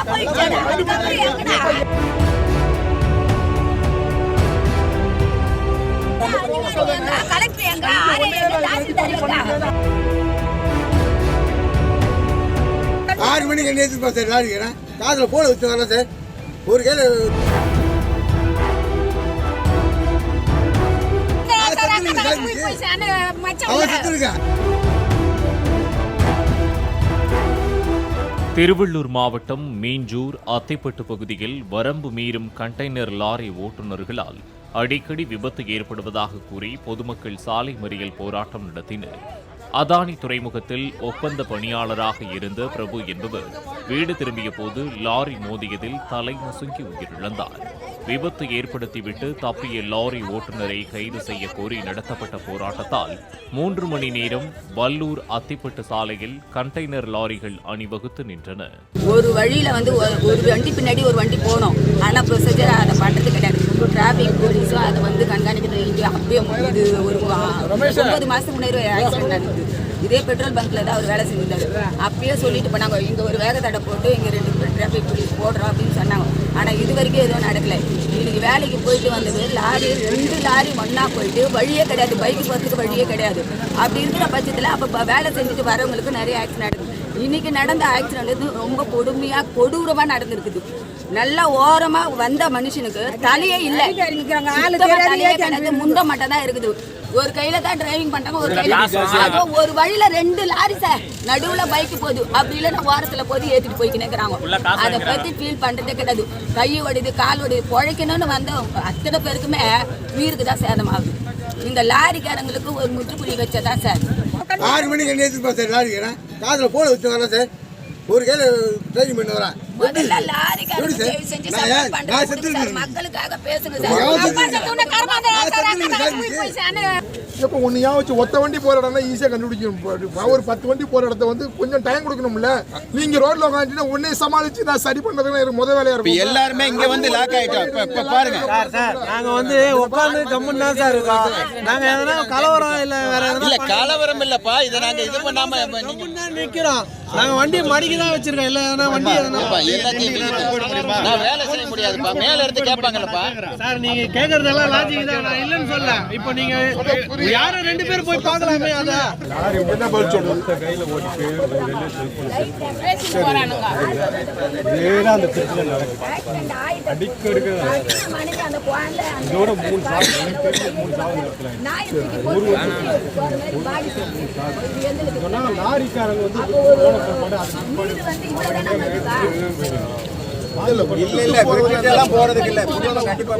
ஆறு மணிக்கு நேற்று சார் லாரிக்கிறேன் காதில் போல வச்சு வரலாம் சார் ஒரு கையில் திருவள்ளூர் மாவட்டம் மீஞ்சூர் அத்திப்பட்டு பகுதியில் வரம்பு மீறும் கண்டெய்னர் லாரி ஓட்டுநர்களால் அடிக்கடி விபத்து ஏற்படுவதாக கூறி பொதுமக்கள் சாலை மறியல் போராட்டம் நடத்தினர். அதானி துறைமுகத்தில் ஒப்பந்த பணியாளராக இருந்த பிரபு என்பவர் வீடு திரும்பிய போது லாரி மோதியதில் தலை நசுங்கி உயிரிழந்தார். விபத்து ஏற்படுத்திவிட்டு தப்பிய லாரி ஓட்டுநரை கைது செய்ய கோரி நடத்தப்பட்ட போராட்டத்தால் 3 மணி நேரம் வல்லூர் அத்திப்பட்டு சாலையில் கண்டெய்னர் லாரிகள் அணிவகுத்து நின்றன. ஒரு வழியில ஒரு வண்டி பின்னாடி ஒரு வண்டி போனோம். ஆனா ப்ரொசீஜர் அதை பண்றது கிடையாது. டிராபிக் போலீஸும் அதை கண்காணிக்கிறது. அப்பயே இது ஒரு 9 மாசத்துக்கு முன்னாடி ஆக்சிடென்ட் நடந்தது. இதே பெட்ரோல் பங்க்ல தான் அவர் வேலை செஞ்சிருந்தாரு. அப்பயே சொல்லிட்டு போனாங்க, இங்க ஒரு வேக தடை போட்டு இங்க 2 டிராபிக் போலீஸ் போடுறோம் அப்படின்னு சொன்னாங்க. ஆனா இது வரைக்கும் எதுவும் நடக்கல. இன்னைக்கு வேலைக்கு போயிட்டு வந்தது லாரி 2 லாரி ஒன்னா போயிட்டு வழியே கிடையாது, பைக்கு போறதுக்கு வழியே கிடையாது. அப்படி இருக்கிற பட்சத்துல அப்ப வேலை செஞ்சுட்டு வரவங்களுக்கு நிறைய ஆக்சிடென்ட் நடக்குது. இன்னைக்கு நடந்த ஆக்சிடென்ட் ரொம்ப கொடுமையா கொடூரமா நடந்திருக்குது. நல்லா ஓரமா வந்த மனுஷனுக்கு தலையே இல்ல, தலையே கிடையாது, முண்டை மட்டும் தான் இருக்குது. ஒரு கையில தான் டிரைவிங் பண்றாங்க, ஒரு கையில ஒரு வழியில 2 லாரி சார் நடுவுல பைக்கு போகுது. அப்படி இல்லைன்னா ஓரத்துல போது ஏத்திட்டு போய்க்கினேங்கிறாங்க. அதை பத்தி ஃபீல் பண்றதே கிடையாது. கை ஒடிது, கால் ஒடிது, பொழைக்கணும்னு வந்த அத்தனை பேருக்குமே உயிருக்கு தான் சேதம் ஆகுது. இந்த லாரிக்காரங்களுக்கு ஒரு முற்றுப்புள்ளி வச்சதான் சார். 6 மணிக்கு நேற்று சார் லாரிக்கிறேன் காதில் போல வச்சு வரலாம் சார் ஒரு கையில் ட்ரைனிங் பண்ணி வரேன். இப்போ ஒன்று ஞாபகம் வச்சு ஒத்த வண்டி போகிற இடம்னா ஈஸியாக கண்டுபிடிக்கணும். ஒரு 10 வண்டி போகிற இடத்த கொஞ்சம் டைம் கொடுக்கணும்ல. நீங்கள் ரோட்டில் உட்காந்துட்டு உடனே சமாளித்து நான் சரி பண்ணுறதுக்கு எனக்கு முதல் வேலையாக இருக்கும். எல்லாருமே இங்கே லாக் ஆகிட்டோம். இப்போ பாருங்க சார், நாங்கள் உட்காந்து கம்முன்னு தான் சார் இருக்கோம். நாங்கள் எதனா கலவரம் இல்லை வேற எதனா இல்லை கலவரம் இல்லைப்பா. இதை நாங்கள் இது பண்ணாமல் நிற்கிறோம். நாங்கள் வண்டி மடிக்கு தான் வச்சிருக்கோம். இல்லை எதனா வண்டி நான் வேலை செய்ய முடியாதுப்பா. மேல இருந்து கேட்பாங்கல்லப்பா சார். நீங்க கேட்கறதெல்லாம் லாஜிக் தான், நான் இல்லைன்னு சொல்ல. இப்போ நீங்க யாரும் 2 பேர் போய் பார்க்கலாமே. அதான் என்ன பதில் சொல்லுங்க. அந்த பிரச்சனை நடக்குது அடிக்கடி. இதோட 3 லாரிக்காரங்க இல்ல போறதுக்கு இல்ல கண்டிப்பா